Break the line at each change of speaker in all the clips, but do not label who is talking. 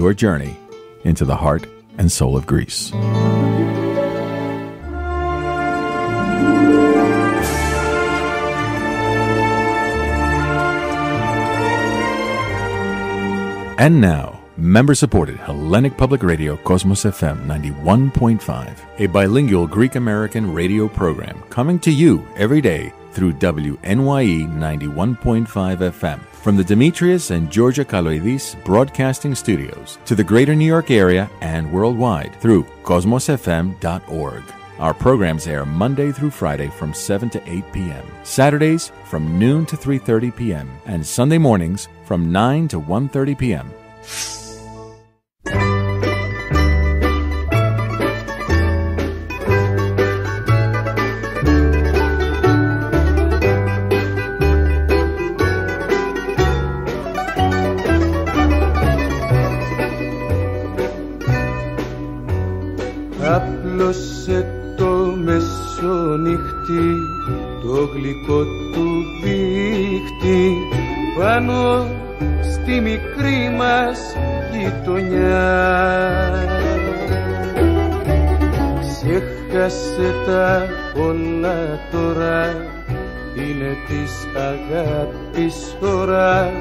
your journey into the heart and soul of Greece. And now, member-supported Hellenic Public Radio Cosmos FM 91.5, a bilingual Greek-American radio program coming to you every day through WNYE 91.5 FM from the Demetrius and Georgia Kaloidis Broadcasting Studios to the greater New York area and worldwide through cosmosfm.org. Our programs air Monday through Friday from 7 to 8 p.m., Saturdays from noon to 3:30 p.m., and Sunday mornings from 9 to 1:30 p.m.
Άπλωσε το μεσονύχτη το γλυκό του δίχτυ πάνω στη μικρή μας γειτονιά. Ξέχασε τα όλα τώρα, είναι της αγάπης ώρα.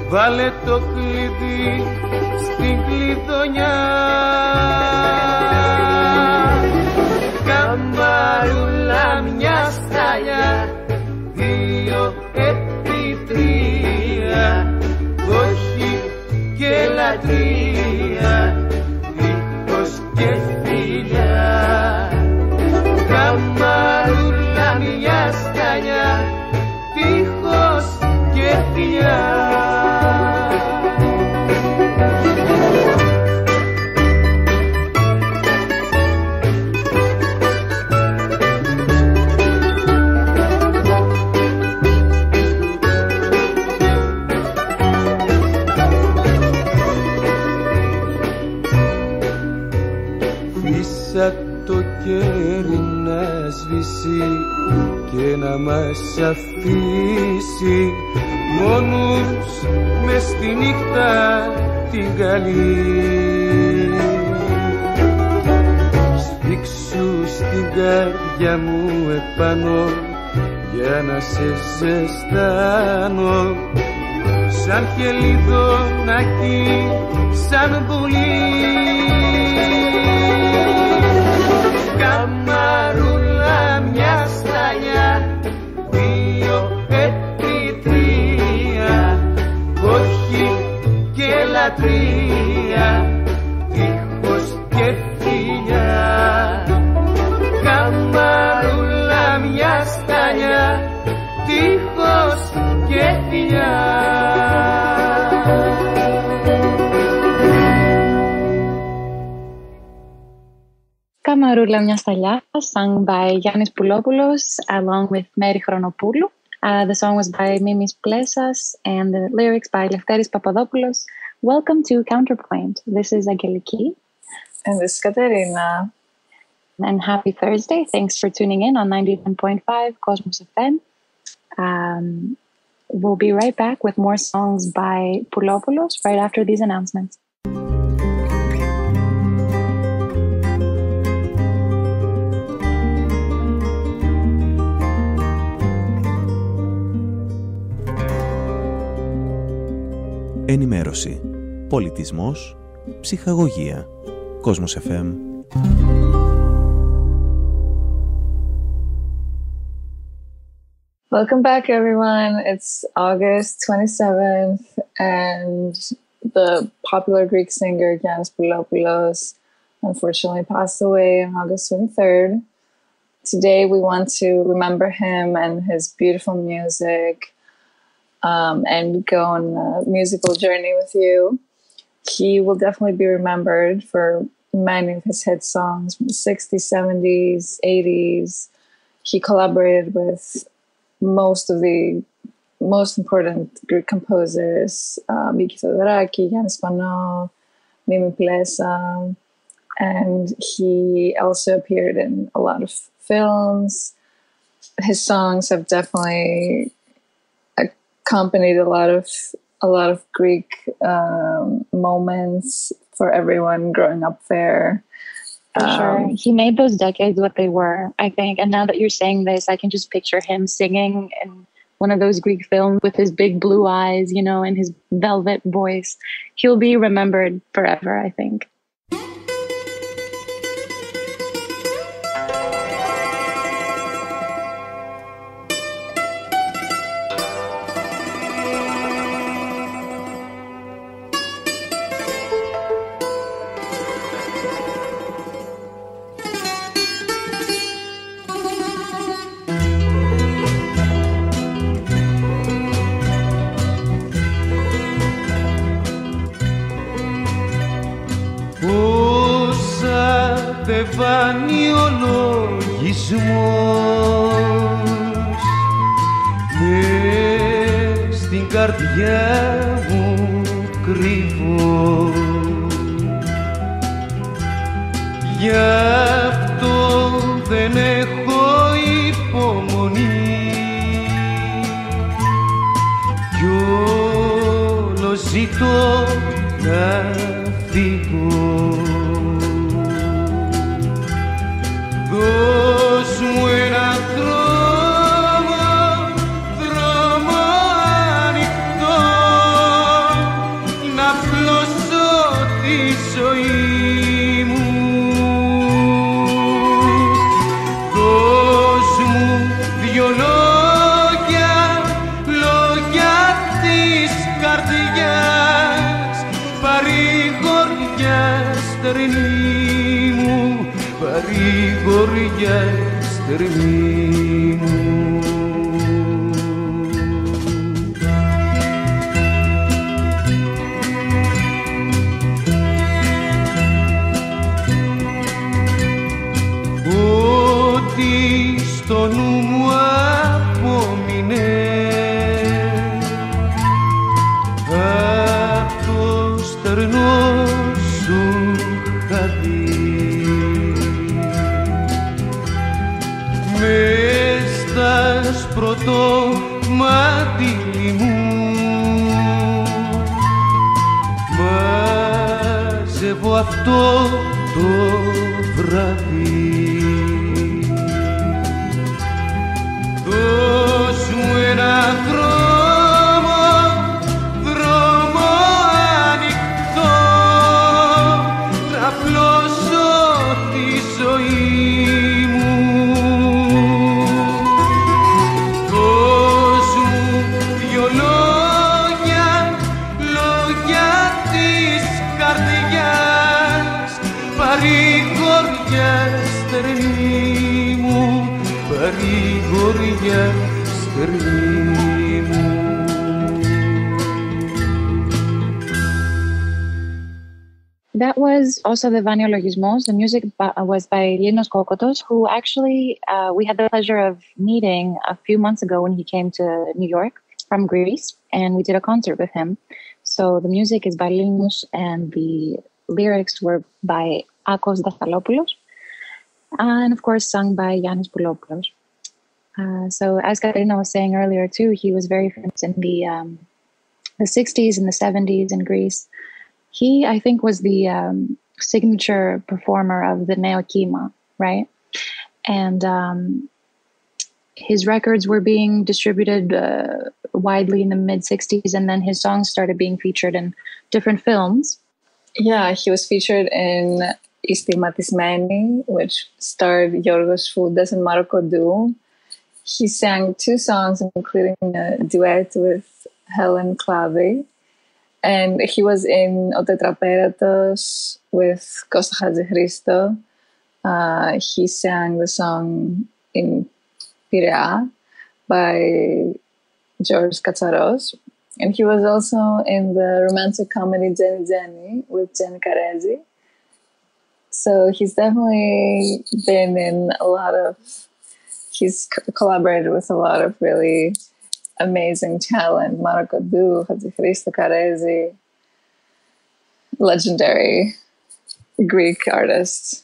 Βάλε το κλειδί στην κλειδονιά. Καμαρούλα μια σταλιά, 2 επί 3, όχι και λατρεία, δίχως και φιλιά. Καμαρούλα μια σταλιά, δίχως και φιλιά. Το κέρι να σβήσει και να μας αφήσει μόνους μες στη νύχτα την καλή. Σφίξου στην καρδιά μου επάνω για να σε ζεστάνω, σαν χελιδονάκι, σαν πουλί. Καμαρούλα μια σταλιά, 2 επί 3, όχι και λατρεία, δίχως και φιλιά. Καμαρούλα μια σταλιά, δίχως και φιλιά.
Kamarula μια σταλιά, sung by Giannis Poulopoulos along with Mary Chronopoulou. The song was by Mimis Plesas and the lyrics by Lefteris Papadopoulos. Welcome to Counterpoint. This is Aggeliki.
And this is Katerina.
And happy Thursday. Thanks for tuning in on 91.5 Cosmos FM. We'll be right back with more songs by Poulopoulos right after these announcements.
Ενημέρωση, πολιτισμός, ψυχαγωγία. Cosmos FM.
Welcome back, everyone. It's August 27th, and the popular Greek singer Giannis Poulopoulos unfortunately passed away on August 23rd. Today, we want to remember him and his beautiful music, and go on a musical journey with you. He will definitely be remembered for many of his hit songs from the 60s, 70s, 80s. He collaborated with most of the most important Greek composers, Miki Theodoraki, Giannis Panou, Mimi Plesa, and he also appeared in a lot of films. His songs have definitely accompanied a lot of a lot of Greek moments for everyone growing up there.
For sure. He made those decades what they were, I think. And now that you're saying this, I can just picture him singing in one of those Greek films with his big blue eyes, you know, and his velvet voice. He'll be remembered forever, I think.
Κατεβάνει ο λογισμός μες στην καρδιά μου κρύβω. Γι' αυτό δεν έχω υπομονή κι όλο ζητώ να φύγω. Δώσ' μου έναν δρόμο ανοιχτό να πλώσω τη ζωή μου. Δώσ' μου δυο λόγια της καρδιάς, παρηγοριά στερνή μου, παρηγοριά στερνή μου. Ό,τι στο νου μου απόμεινε απ' το στερνό σου χαδί, μες στα σπρωτό μάτιλι μου μαζεύω αυτό το βράδυ. Δώσ' μου ένα δρόμο ανοιχτό να πλώσω τη ζωή μου. Δώσ' μου δυο λόγια της καρδιάς, παρηγοριά στερνή μου, παρηγοριά στερνή μου.
That was also the Vania Logismos. The music was by Linos Kokotos, who actually we had the pleasure of meeting a few months ago when he came to New York from Greece, and we did a concert with him. So the music is by Linos, and the lyrics were by Poulopoulos, and of course sung by Giannis Poulopoulos. So as Katerina was saying earlier too, he was very famous in the 60s and the 70s in Greece. He, I think, was the signature performer of the Neo Kima, right? And his records were being distributed widely in the mid-60s, and then his songs started being featured in different films.
Yeah, he was featured in Istimatismeni, which starred Giorgos Foudas and Marco Du. He sang 2 songs, including a duet with Helen Klavi. And he was in O Tetraperatos with Costa Hadjihristo. He sang the song in Pirea by George Katsaros. And he was also in the romantic comedy Jenny Jenny with Jenny Karezi. So he's definitely been in a lot of, he's collaborated with a lot of really amazing talent. Marco Du, Hadjihristo, Karezi, legendary Greek artists.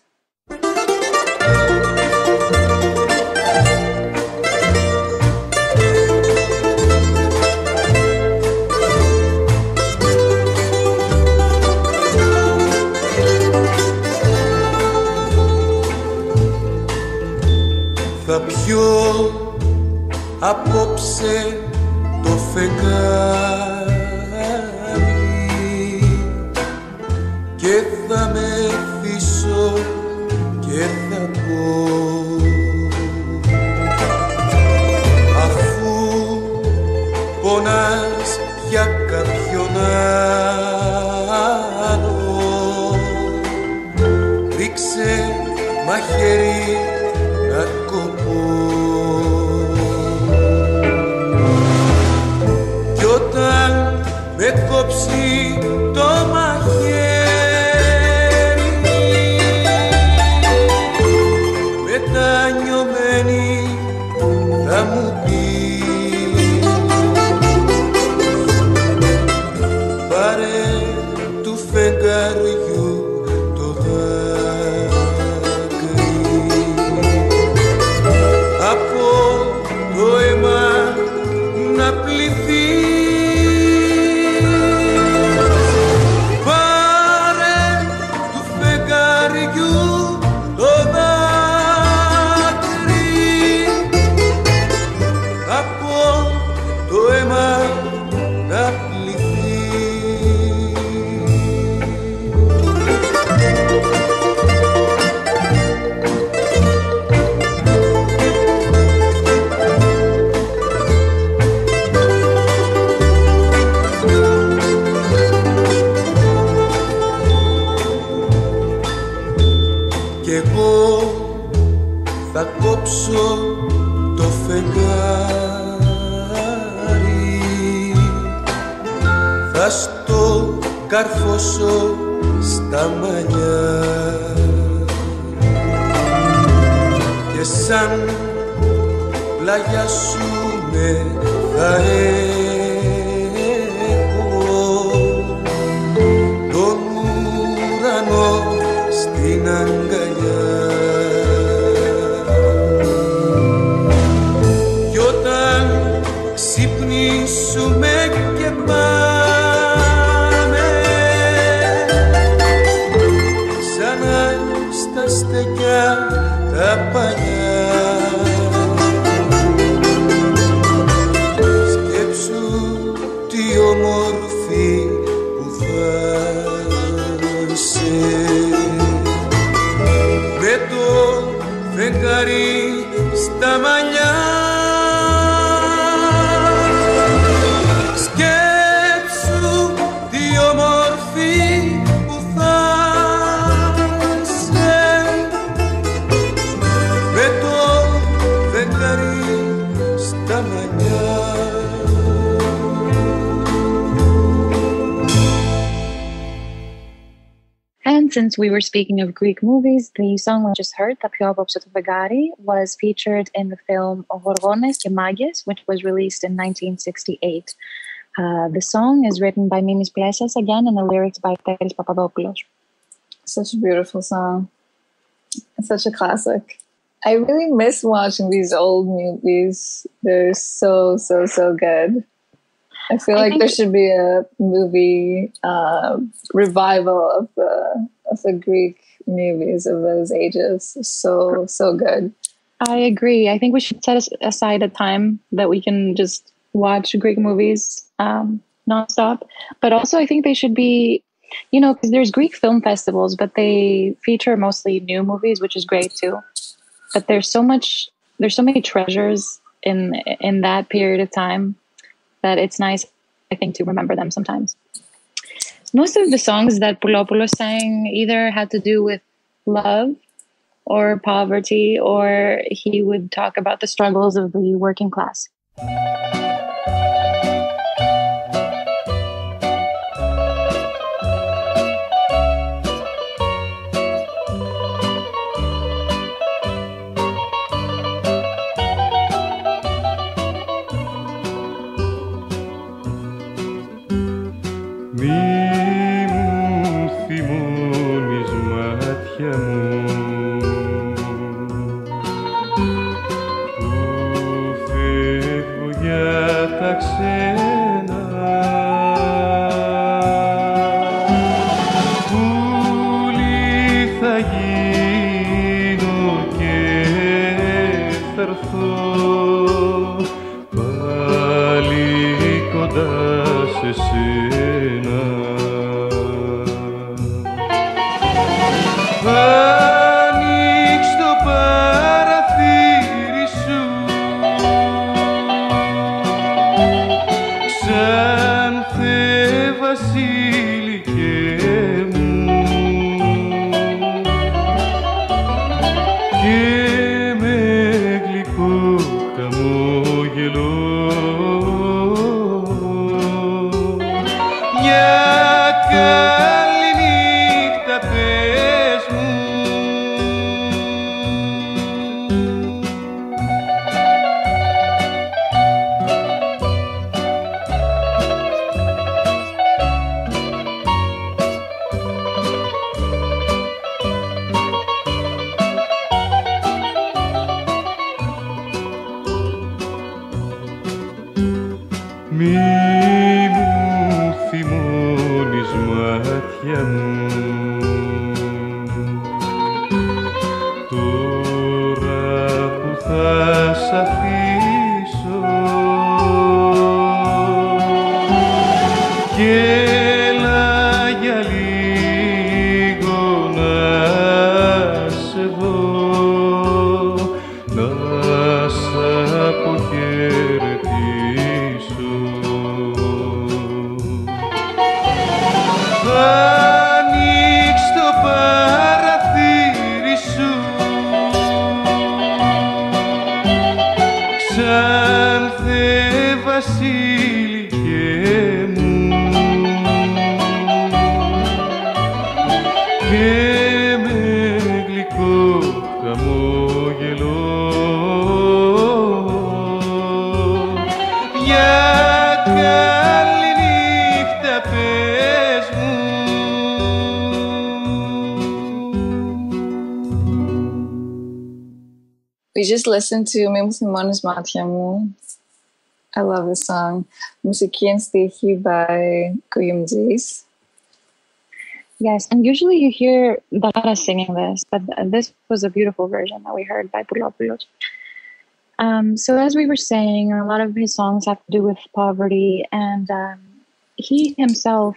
θα πιω απόψε το φεγγάρι και θα μεθύσω και θα πω, αφού πονάς για κάποιον άλλο, ρίξε μαχαίρι να κοπώ. Κι όταν με κόψει το μαχαίρι, μετανιωμένη θα μου πει, πάρε του φεγγαριού το δάκρυ, από το αίμα να πληθεί. Πάρε του φεγγαριού το δάκρυ, από το αίμα να πληθεί. Κι εγώ θα κόψω το φεγγάρι, θα στο καρφώσω στα μαλλιά και σαν πλαγιάσουμε θα έχω τον ουρανό στην αγκαλιά. Κι όταν ξυπνήσουμε και πάμε ξανά στα στεκιά τα παλιά, σκέψου τι όμορφη που θα είσαι, με το φεγγάρι στα μαλλιά. Σκέψου τι όμορφη που θα είσαι, με το φεγγάρι στα μαλλιά.
And since we were speaking of Greek movies, the song we just heard, "Τα πιο απόψε το φεγγάρι," was featured in the film Γοργόνες και Μάγκες, which was released in 1968. The song is written by Mimis Plesas again, and the lyrics by Katerina Papadopoulos.
Such a beautiful song. It's such a classic. I really miss watching these old movies. They're so good. I feel like there should be a movie revival of the Greek movies of those ages. So good.
I agree. I think we should set aside a time that we can just watch Greek movies nonstop. But also I think they should be, you know, because there's Greek film festivals, but they feature mostly new movies, which is great too. But there's so many treasures in that period of time that it's nice, I think, to remember them sometimes. Most of the songs that Poulopoulos sang either had to do with love or poverty, or he would talk about the struggles of the working class.
Που φεύγω για
έρθω πάλι κοντά σε σένα. Ανοίξ' το παραθύρι σου, Ξάνθε βασίλικε μου, και με γλυκό χαμόγελο μια καλή νύχτα πες μου. Μη μου θυμώνεις μάτια μου, τώρα που θα σ' αφήσω, κι έλα για λίγο να σε δω, να σ' αποχαιρετήσω. Ανοίξ' το παραθύρι σου, Ξάνθε βασίλικε μου, και με γλυκό χαμόγελο μια καλή νύχτα πες μου.
We just listened to Μη μου θυμώνεις μάτια μου. I love this song. Μουσική and στίχη by Kuyumjis.
Yes, and usually you hear Dara singing this, but this was a beautiful version that we heard by Poulopoulos. So as we were saying, a lot of his songs have to do with poverty, and he himself,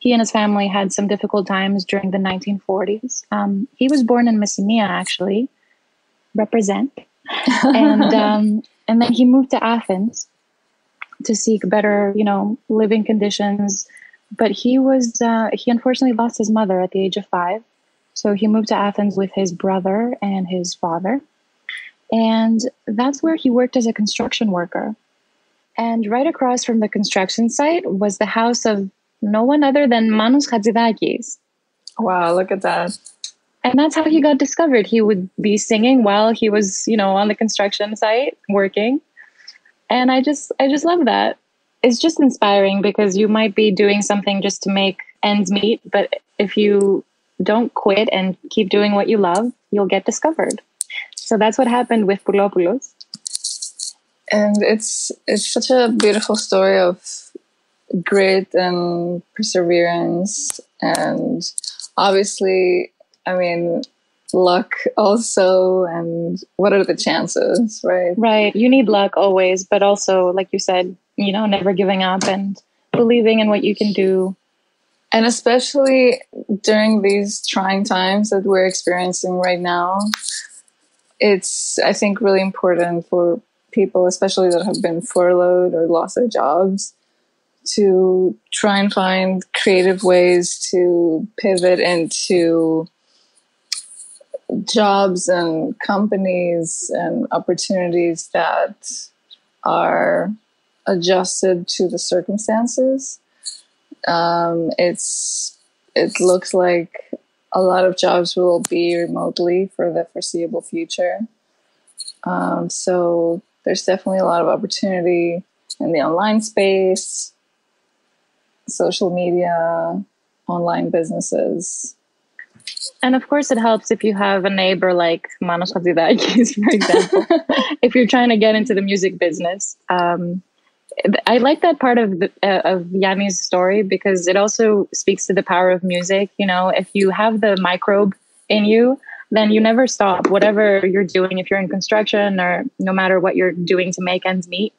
he and his family had some difficult times during the 1940s. He was born in Messenia, actually, represent, and then he moved to Athens to seek better, living conditions. But he unfortunately lost his mother at the age of 5. So he moved to Athens with his brother and his father. And that's where he worked as a construction worker. And right across from the construction site was the house of no one other than Manos Hatzidakis.
Wow, look at that.
And that's how he got discovered. He would be singing while he was, on the construction site working. And I just love that. It's just inspiring because you might be doing something just to make ends meet, but if you don't quit and keep doing what you love, you'll get discovered. So that's what happened with Poulopoulos.
And it's such a beautiful story of grit and perseverance, and obviously, luck also, and what are the chances, right?
Right. You need luck always, but also, like you said, never giving up and believing in what you can do.
And especially during these trying times that we're experiencing right now, it's, I think, really important for people, especially that have been furloughed or lost their jobs, to try and find creative ways to pivot into jobs and companies and opportunities that are adjusted to the circumstances. It looks like a lot of jobs will be remotely for the foreseeable future. So there's definitely a lot of opportunity in the online space, social media, online businesses.
And of course, it helps if you have a neighbor like Manos Hatzidakis, for example, if you're trying to get into the music business. I like that part of Giannis' story because it also speaks to the power of music. If you have the microbe in you, then you never stop. Whatever you're doing, if you're in construction or no matter what you're doing to make ends meet,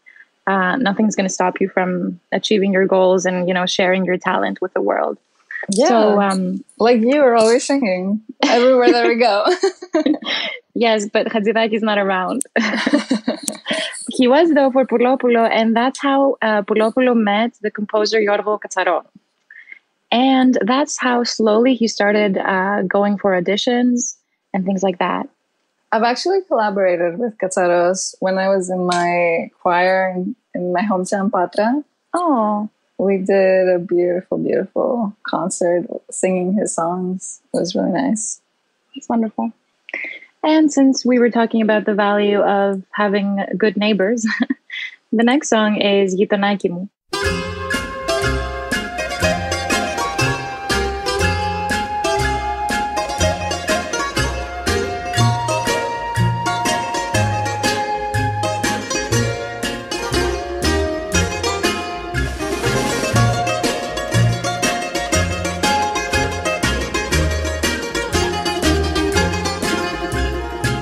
nothing's going to stop you from achieving your goals and, you know, sharing your talent with the world.
Yeah.
So,
like you are always singing everywhere that we go.
yes, but Hatzidakis is not around. He was, though, for Poulopoulos, and that's how Poulopoulos met the composer Yorgo Katsaron. And that's how slowly he started going for auditions and things like that.
I've actually collaborated with Katsaros when I was in my choir in my hometown, Patra.
Oh.
We did a beautiful, beautiful concert singing his songs. It was really nice.
It's wonderful. And since we were talking about the value of having good neighbors, the next song is Gitonaki Mu.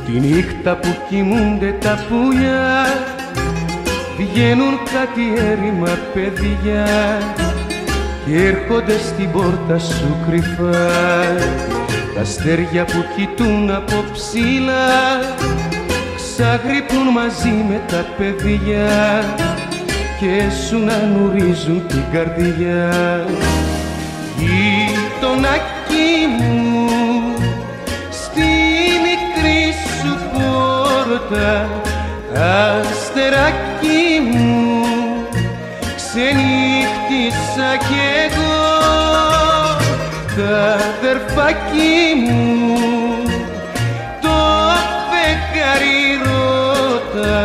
Τη νύχτα που κοιμούνται τα πουλιά βγαίνουν κάτι έρημα παιδιά και έρχονται στην πόρτα σου κρυφά τα αστέρια που κοιτούν από ψηλά ξαγρυπνούν μαζί με τα παιδιά και σου να νουρίζουν την καρδιά. Γειτονάκι μου στη μικρή σου πόρτα αστεράκι μου ξενύχτησα κι εγώ τα αδερφάκι μου το φεγγάρι ρώτα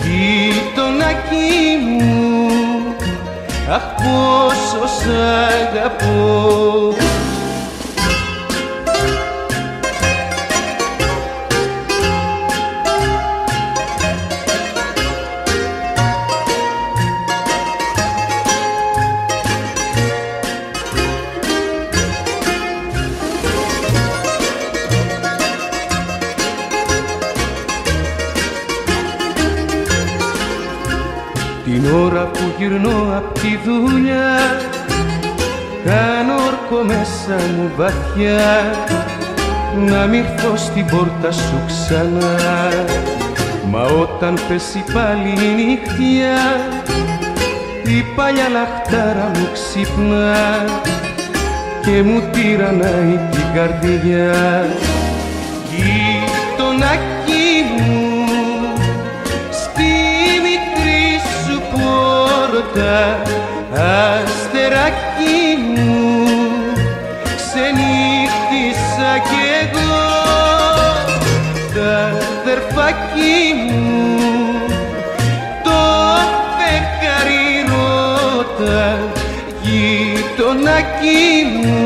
γειτονάκι μου αχ πόσο σ' αγαπώ. Την ώρα που γυρνώ απ' τη δουλειά κάνω όρκο μέσα μου βαθιά να μη έρθω στην πόρτα σου ξανά. Μα όταν πέσει πάλι η νύχτια η παλιά λαχτάρα μου ξυπνά και μου τυραννάει την καρδιά. Γειτονάκι μου αστεράκι μου ξενύχτησα κι εγώ τα αδερφάκι μου το φεγγάρι ρώτα γειτονάκι μου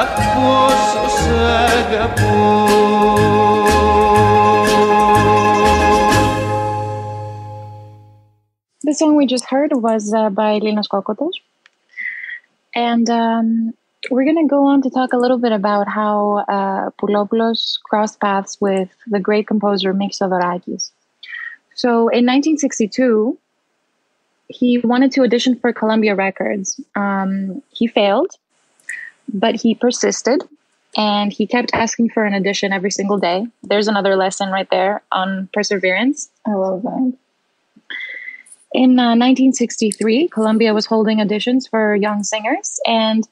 αχ πόσο σ' αγαπώ.
The song we just heard was by Linos Kokotos. And we're going to go on to talk a little bit about how Poulopoulos crossed paths with the great composer Mikis Theodorakis. So in 1962, he wanted to audition for Columbia Records. He failed, but he persisted, and he kept asking for an audition every single day. There's another lesson right there on perseverance.
I love that.
In 1963, Columbia was holding auditions for young singers, and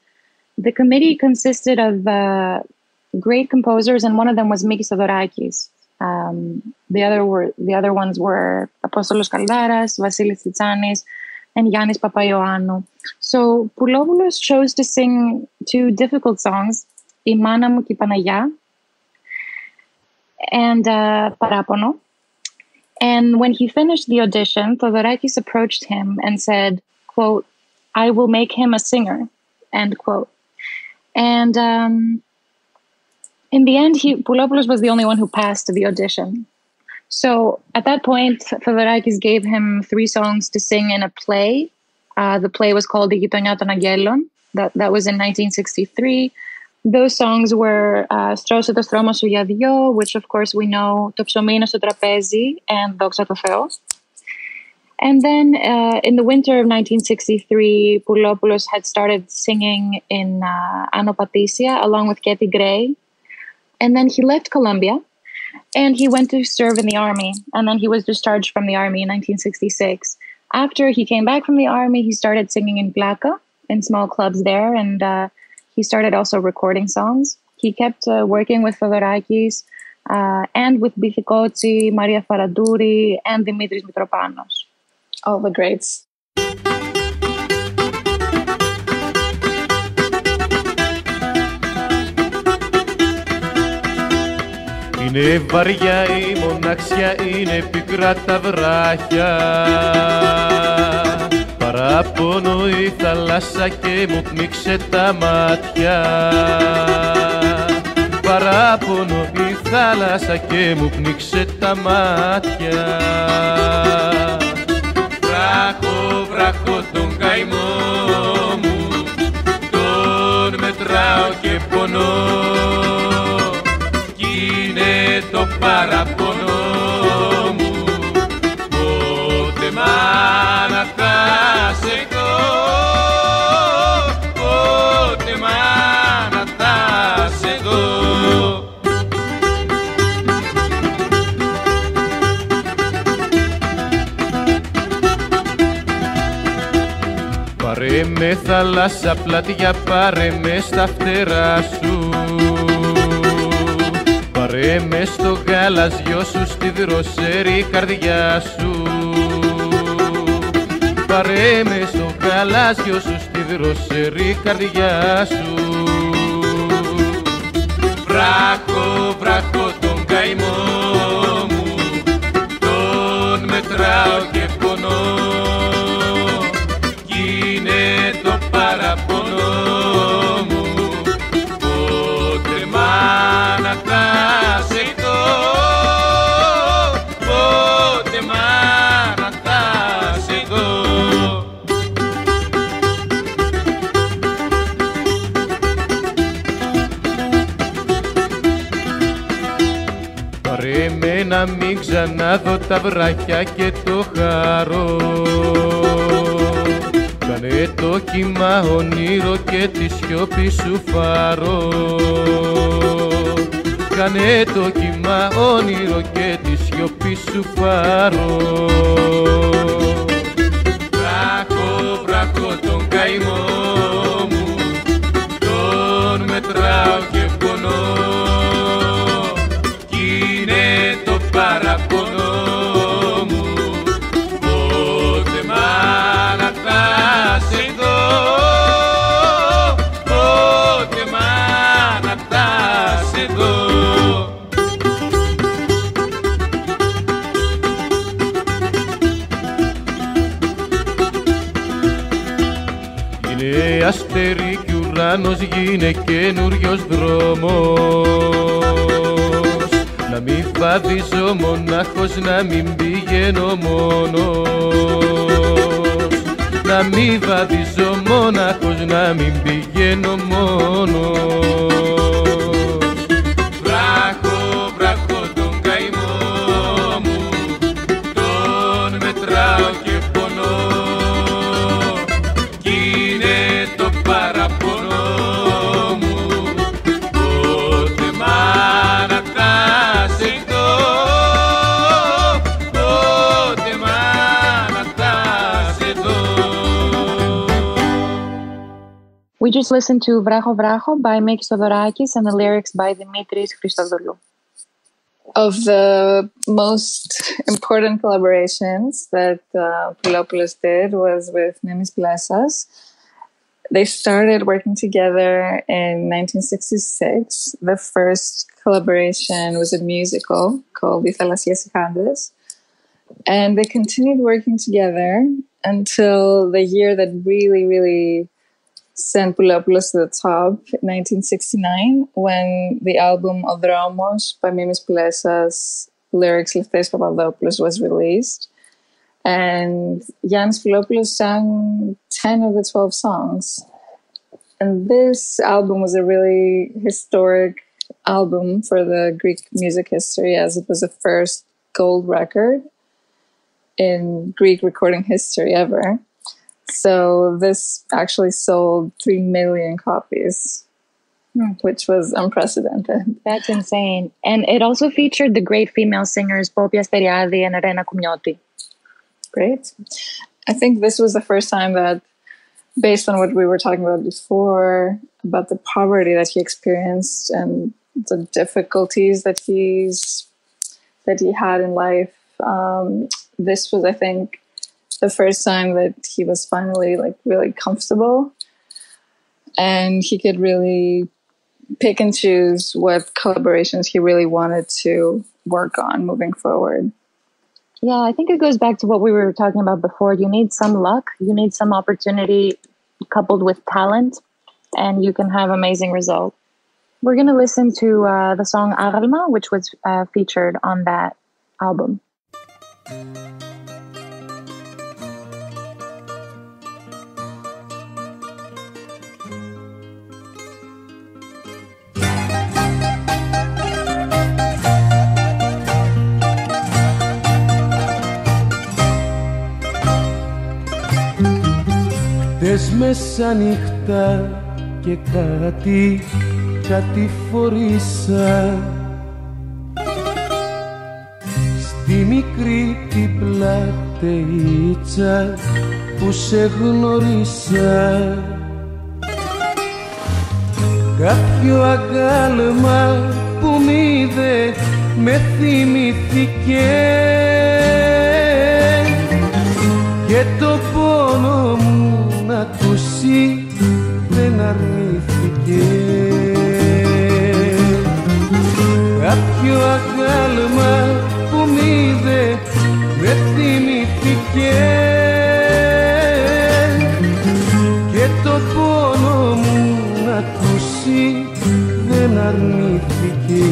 the committee consisted of great composers, and one of them was Mikis Theodorakis. The other ones were Apostolos Kaldaras, Vasilis Titsanis, and Giannis Papaioannou. So Poulopoulos chose to sing two difficult songs, I Mana Mu Ki Panagia and Parapono. And when he finished the audition, Theodorakis approached him and said, quote, "I will make him a singer," end quote. And in the end, Poulopoulos was the only one who passed the audition. So at that point, Theodorakis gave him 3 songs to sing in a play. The play was called Η Γειτονιά των Αγγέλων. That was in 1963. Those songs were «Στρώσε το στρώμα σου για δυο», which of course we know, «Το ψωμί είναι στο τραπέζι» and «Δόξα τω Θεώ». And then in the winter of 1963, Poulopoulos had started singing in Ano Patricia along with Katy Gray. And then he left Colombia and he went to serve in the army. And then he was discharged from the army in 1966. After he came back from the army, he started singing in Plaka, in small clubs there. And he started also recording songs. He kept working with Theodorakis and with Bithikotsi, Maria Faradouri, and Dimitris Mitropanos.
All the greats.
Είναι βαριά η μοναξιά, είναι πικρά τα βράχια. Παράπονο η θάλασσα και μου πνίξε τα μάτια. Παράπονο η θάλασσα και μου πνίξε τα μάτια. Βράχω, βράχω τον καημό μου, τον μετράω και πονώ. Κι είναι το παραπονό μου, πότε μάνα θα σε δω, πότε μάνα θα σε δω. Πάρε με θάλασσα πλατιά, πάρε με στα φτερά σου. Πάρε με στο γαλαζιό σου, στη δροσερή καρδιά σου. Πάρε με στο γαλάζιο σου, στη δροσερή καρδιά σου. Βράχω, βράχω τον καημό μου, τον μετράω και πονώ. Κι είναι το παραπονό μου, πότε μάνα θα σε δω, πότε μάνα θα σε δω. Πάρε με να μην ξαναδώ τα βράχια και το χαρό. Κάνε το κύμα όνειρο και τη σιώπη σου φαρό. Κάνε το κύμα όνειρο και τη σιώπη σου φαρό. Βράχω, βράχω τον καημό μου, τον μετράω και πονώ. Κι είναι το παραπονό μου, πότε μάνα θα σε δω, πότε μάνα θα σε δω. Είναι αστέρι κι ουράνος, γίνε καινούριος δρόμος. Να μην βαδίζω μονάχος, να μην πηγαίνω μόνος. Να μην βαδίζω μονάχος, να μην πηγαίνω μόνος. Βράχω, βράχω τον καημό μου, τον μετράω και πονώ. Κι είναι το παραπονό μου, πότε μάνα θα σε δω, πότε μάνα θα σε δω.
We just listened to Βράχο Βράχο by Mikis Theodorakis and the lyrics by Dimitris Christodoulou.
Of the most important collaborations that Poulopoulos did was with Mimis Plessas. They started working together in 1966. The first collaboration was a musical called Οι Θαλασσίες Χάντες. And they continued working together until the year that really sent Poulopoulos to the top, 1969, when the album O Δρόμος by Mimis Plessas, lyrics Lefteris Papadopoulos, was released. And Giannis Poulopoulos sang 10 of the 12 songs. And this album was a really historic album for the Greek music history, as it was the first gold record in Greek recording history ever. So this actually sold 3 million copies, which was unprecedented.
That's insane. And it also featured the great female singers Poppy Asteriadi and Rena Koumyoti.
Great. I think this was the first time that, based on what we were talking about before, about the poverty that he experienced and the difficulties that he had in life, this was, I think, the first time that he was finally like really comfortable, and he could really pick and choose what collaborations he really wanted to work on moving forward.
Yeah, I think it goes back to what we were talking about before. You need some luck, you need some opportunity coupled with talent, and you can have amazing results. We're going to listen to the song Aggeliki, which was featured on that album.
Χτες μεσάνυχτα και κάτι φορήσα στη μικρή την πλατείτσα που σε γνωρίσα. Κάποιο αγκάλμα που μ' είδε με θυμήθηκε και το πόνο μου να ακούσει δεν αρνήθηκε. Κάποιο αγκάλμα που μ' είδε με θυμήθηκε και το πόνο μου να ακούσει δεν αρνήθηκε.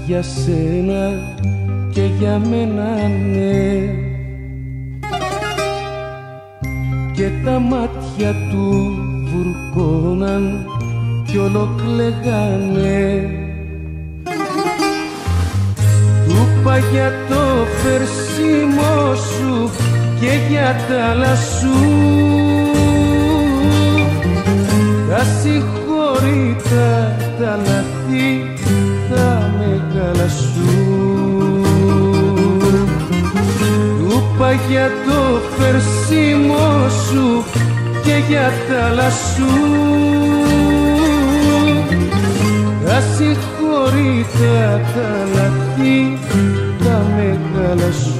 Για σένα και για μένα ναι, και τα μάτια του βουρκώναν κι όλο κλαίγανε. Του είπα για το φερσίμο σου και για τα άλλα σου, τα συγχωρήτα τα λαθή τα μεγάλα σου. Του είπα για το φερσίμο σου και για τα άλλα σου, τα συγχωρήτα τα λαθή τα μεγάλα σου.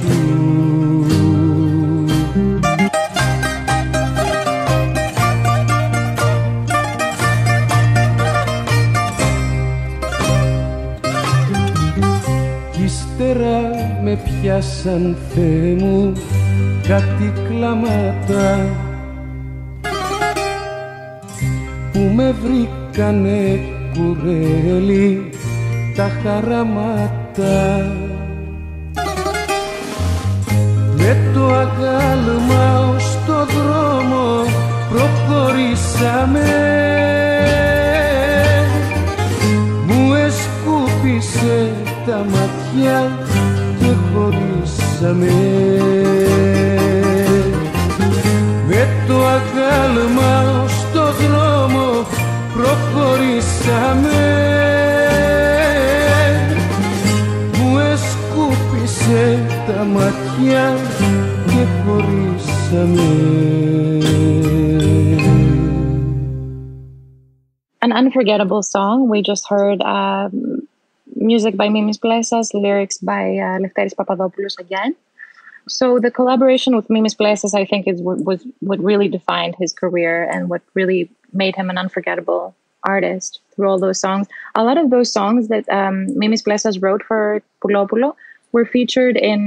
Με πιάσαν, Θεέ μου, κάτι κλάματα που με βρήκανε κουρέλι τα χαραμάτα. Με το αγκάλμα ως το δρόμο προχωρήσαμε, μου εσκούπισε τα ματιά και χωρίσαμε. Με το αγκάλμα στο δρόμο προχωρήσαμε, μου εσκούπισε τα ματιά και χωρίσαμε.
An unforgettable song. We just heard music by Mimis Plesas, lyrics by Lefteris Papadopoulos again. So the collaboration with Mimis Plesas, I think, was what really defined his career and what really made him an unforgettable artist through all those songs. A lot of those songs that Mimis Plesas wrote for Poulopoulos were featured in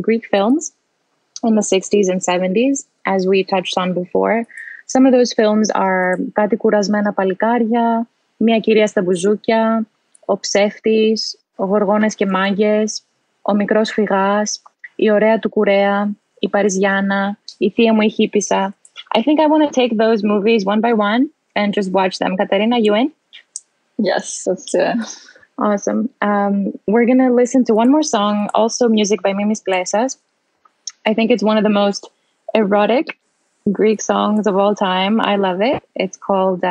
Greek films in the 60s and 70s, as we touched on before. Some of those films are Κάτι κουρασμένα παλικάρια, Μια κυρία στα μπουζούκια, ο ψεύτης, ο γοργόνες και μάγες, ο μικρός φυγάς, η ωραία του κουρέα, η Παριζιάνα, η θεία μου η Χίπισσα. I think I want to take those movies one by one and just watch them. Katerina, you in?
Yes, let's do it.
Awesome. We're going to listen to one more song, also music by Mimis Plesas. I think it's one of the most erotic Greek songs of all time. I love it. It's called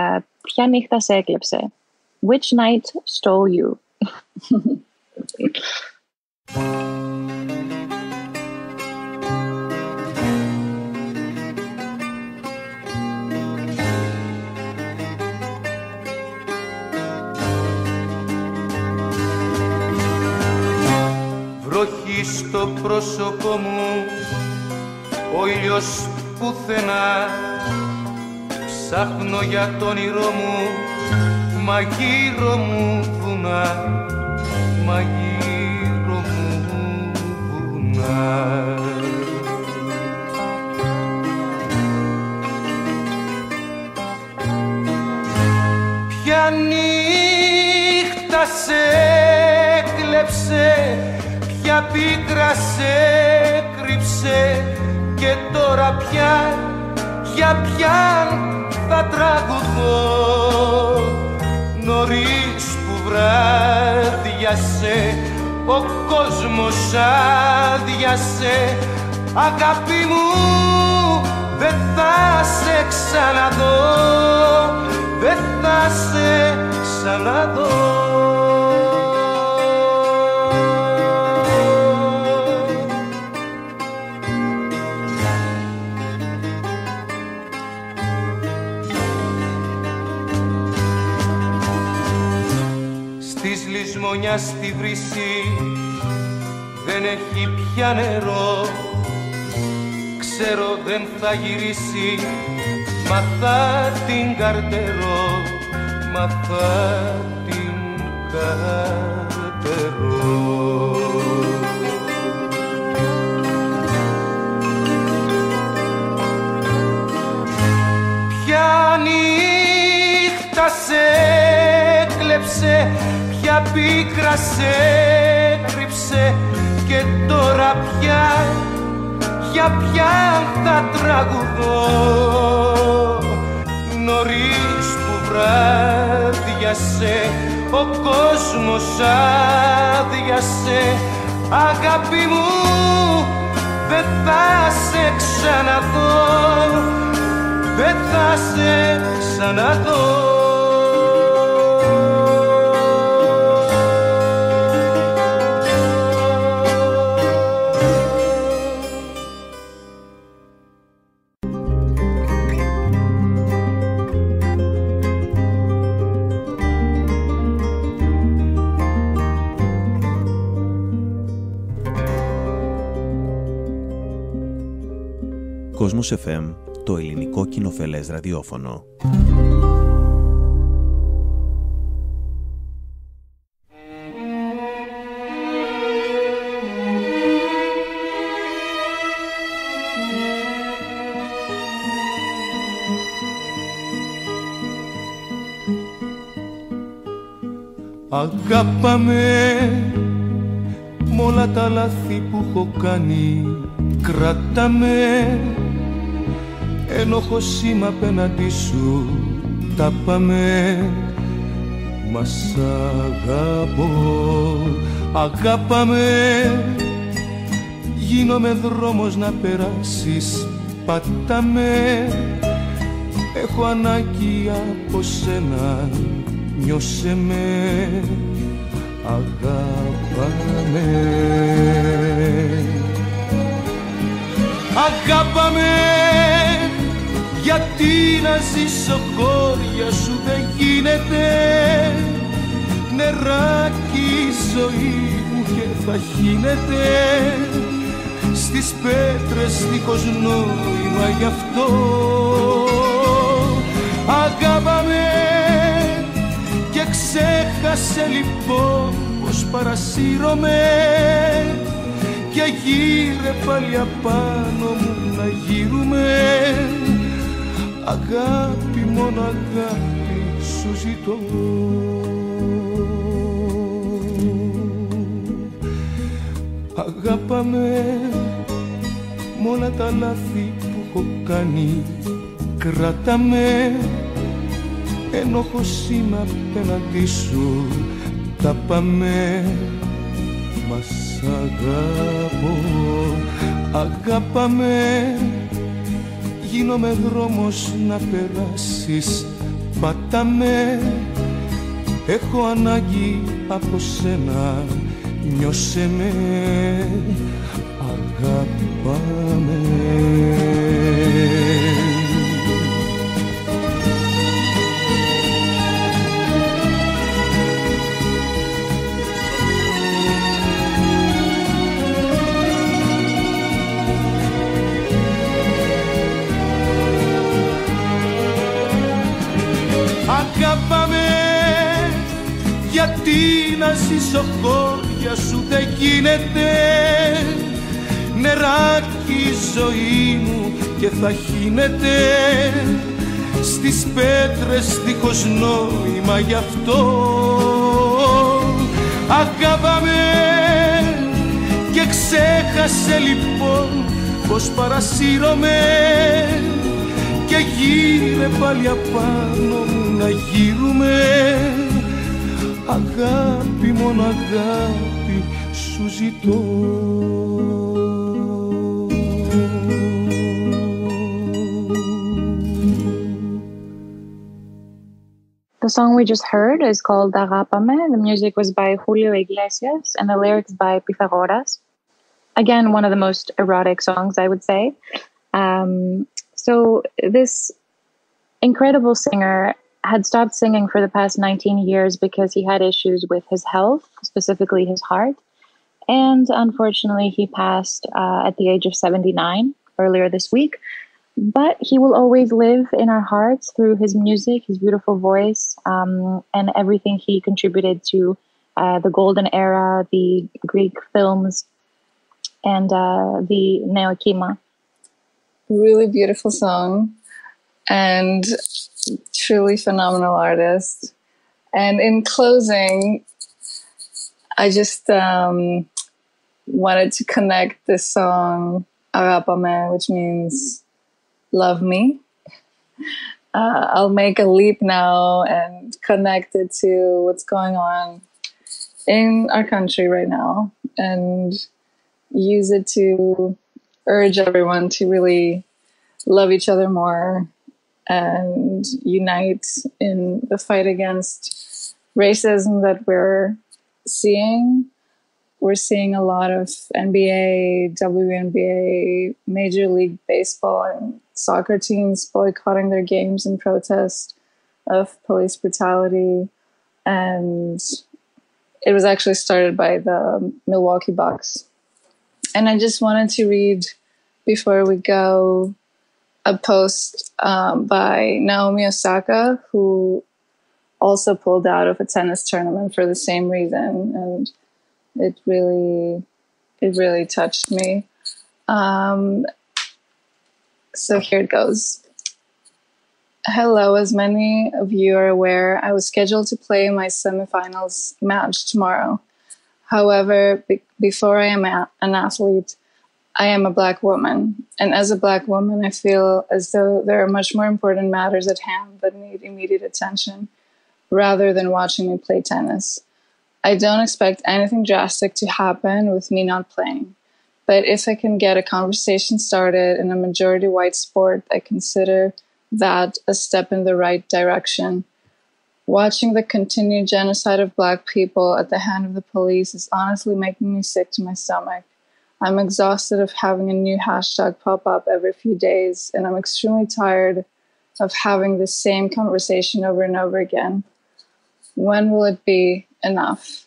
Ποια νύχτα σε έκλεψε? Which night stole you?
Βροχή στο πρόσωπό μου, ο ήλιος πουθενά. Ψάχνω για το όνειρό μου, μα γύρω μου βουνά, μα γύρω μου βουνά. Ποια νύχτα σε έκλεψε, ποια πίκρα σε κρύψε και τώρα πια, για ποιαν θα τραγουδώ? Νωρίς που βράδιασε, ο κόσμος άδειασε. Αγάπη μου, δεν θα σε ξαναδώ, δεν θα σε ξαναδώ. Λησμονιά στη βρύση δεν έχει πια νερό. Ξέρω δεν θα γυρίσει, μα θα την καρτερώ, μα θα την καρτερώ. Ποια νύχτα σε έκλεψε, ποια πίκρα σε κρύψε και τώρα πια, για ποιαν θα τραγουδώ? Νωρίς που βράδιασε, ο κόσμος άδειασε. Αγάπη μου, δεν θα σε ξαναδώ, δεν θα σε ξαναδώ.
Κόσμος FM, το ελληνικό κοινοφελές ραδιόφωνο.
Αγάπαμε μ' όλα τα λάθη που έχω κάνει. Κράταμε ένοχο σήμα απέναντι σου. Τα πάμε, μα σ' αγαπώ. Αγάπαμε, γίνομαι δρόμος να περάσεις. Πατάμε, έχω ανάγκη από σένα. Νιώσε με, αγάπαμε. Αγάπαμε, γιατί να ζήσω χώρια σου δεν γίνεται. Νεράκι η ζωή μου και θα χύνεται στις πέτρες δίχως νόημα, γι' αυτό αγάπαμε. Και ξέχασε λοιπόν πως παρασύρωμαι και γύρε πάλι απάνω μου να γύρουμε. Αγάπη, μόνο αγάπη σου ζητώ. Αγάπα με μ' όλα τα λάθη που έχω κάνει. Κράτα με ενόχως είμαι απέναντί σου. Τα πάμε, μας αγαπώ. Αγάπα με, γίνομαι δρόμος να περάσεις. Πάτα με, έχω ανάγκη από σένα. Νιώσε με, αγάπα με. Αγάπα με, γιατί να ζήσω χώρια σου δεν γίνεται. Νεράκι η ζωή μου και θα χύνεται στις πέτρες δίχως νόημα, γι' αυτό αγάπα με. Και ξέχασε λοιπόν πως παρασύρωμαι και γύρε πάλι απάνω μου να γύρουμε. Αγάπη, μόνο αγάπη σου ζητώ.
The song we just heard is called Agapame. The music was by Julio Iglesias and the lyrics by Pythagoras. Again, one of the most erotic songs, I would say. So this incredible singer had stopped singing for the past 19 years because he had issues with his health, specifically his heart. And unfortunately, he passed at the age of 79 earlier this week. But he will always live in our hearts through his music, his beautiful voice, and everything he contributed to the golden era, the Greek films, and the Neokima.
Really beautiful song and truly phenomenal artist. And in closing, I just wanted to connect this song Agapame, which means love me. I'll make a leap now and connect it to what's going on in our country right now and use it to urge everyone to really love each other more and unite in the fight against racism that we're seeing. We're seeing a lot of NBA, WNBA, Major League Baseball and soccer teams boycotting their games in protest of police brutality. And it was actually started by the Milwaukee Bucks. And I just wanted to read, before we go, a post by Naomi Osaka, who also pulled out of a tennis tournament for the same reason. And it really touched me. So here it goes. Hello, as many of you are aware, I was scheduled to play my semifinals match tomorrow. However, before I am an athlete, I am a Black woman. And as a Black woman, I feel as though there are much more important matters at hand that need immediate attention, rather than watching me play tennis. I don't expect anything drastic to happen with me not playing. But if I can get a conversation started in a majority white sport, I consider that a step in the right direction. Watching the continued genocide of Black people at the hand of the police is honestly making me sick to my stomach. I'm exhausted of having a new hashtag pop up every few days, and I'm extremely tired of having the same conversation over and over again. When will it be enough?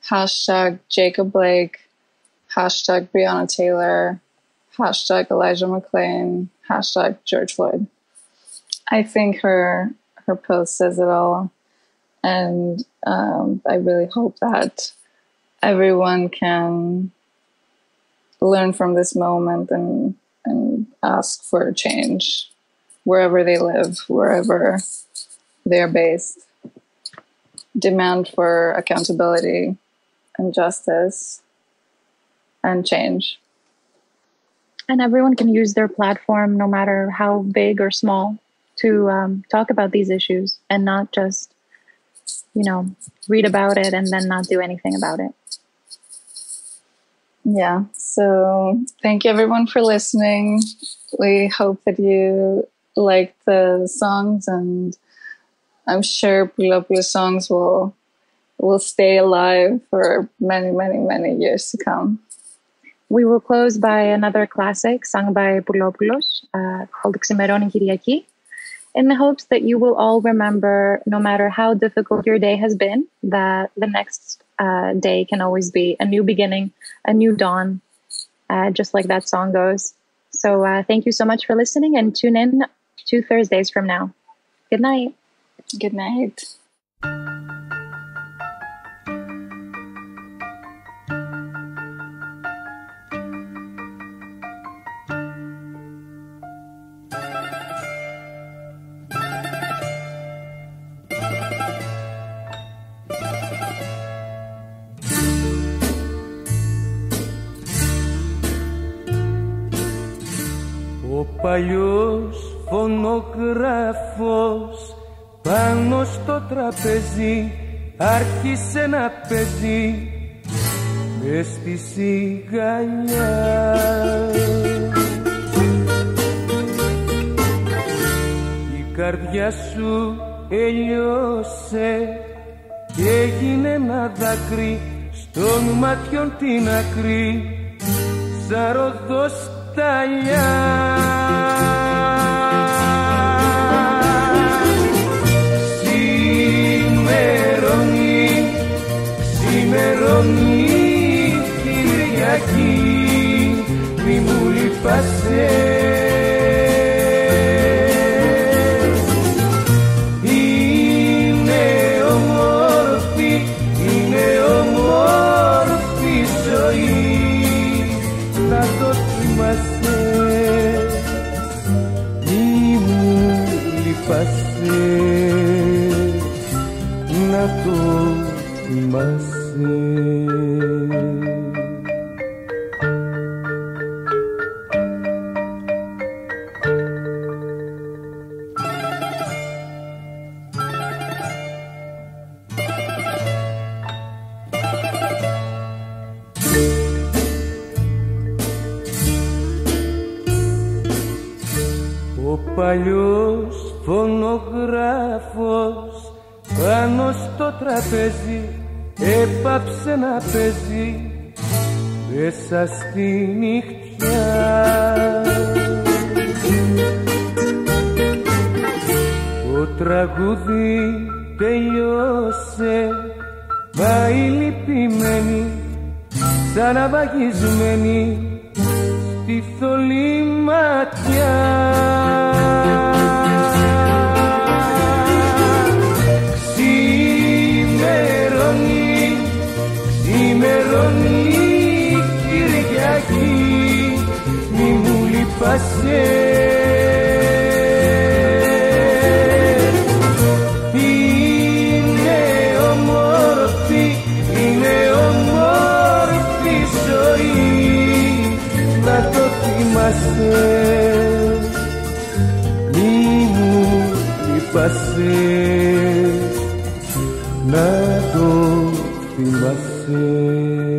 Hashtag Jacob Blake, hashtag Breonna Taylor, hashtag Elijah McClain, hashtag George Floyd. I think her post says it all. And I really hope that everyone can learn from this moment and ask for change wherever they live, wherever they're based. demand for accountability and justice and change.
And everyone can use their platform, no matter how big or small, to talk about these issues and not just, read about it and then not do anything about it.
Yeah. So thank you everyone for listening. We hope that you liked the songs, and I'm sure Poulopoulos songs will stay alive for many, many, many years to come.
We will close by another classic sung by Poulopoulos called Ximeroni Kyriaki, in the hopes that you will all remember, no matter how difficult your day has been, that the next day can always be a new beginning, a new dawn, just like that song goes. So thank you so much for listening, and tune in 2 Thursdays from now. Good night.
Good night.
Ο παλιός φωνογράφος πάνω στο τραπέζι άρχισε να παίζει μες στη σιγανιά. Η καρδιά σου έλειωσε και έγινε ένα δάκρυ στον ματιών την άκρη σαν ροδοσταλιά. Ξημερώνει Κυριακή, μη μου λείπασαι. Είναι όμορφη ζωή, να το θυμάσαι. Μη μου λείπασαι, να το θυμάσαι. Ο παλιός φωνογράφος πάνω στο τραπέζι έπαψε να παίζει μέσα στη νυχτιά. Το τραγούδι τελειώσε, μα οι λυπημένοι σαν αβαγισμένοι στη θολή ματιά. Ξημερώνει Κυριακή, μη μου λείπασαι. Είναι όμορφη ζωή, να το θυμάσαι. Μη μου λείπασαι, να το θυμάσαι.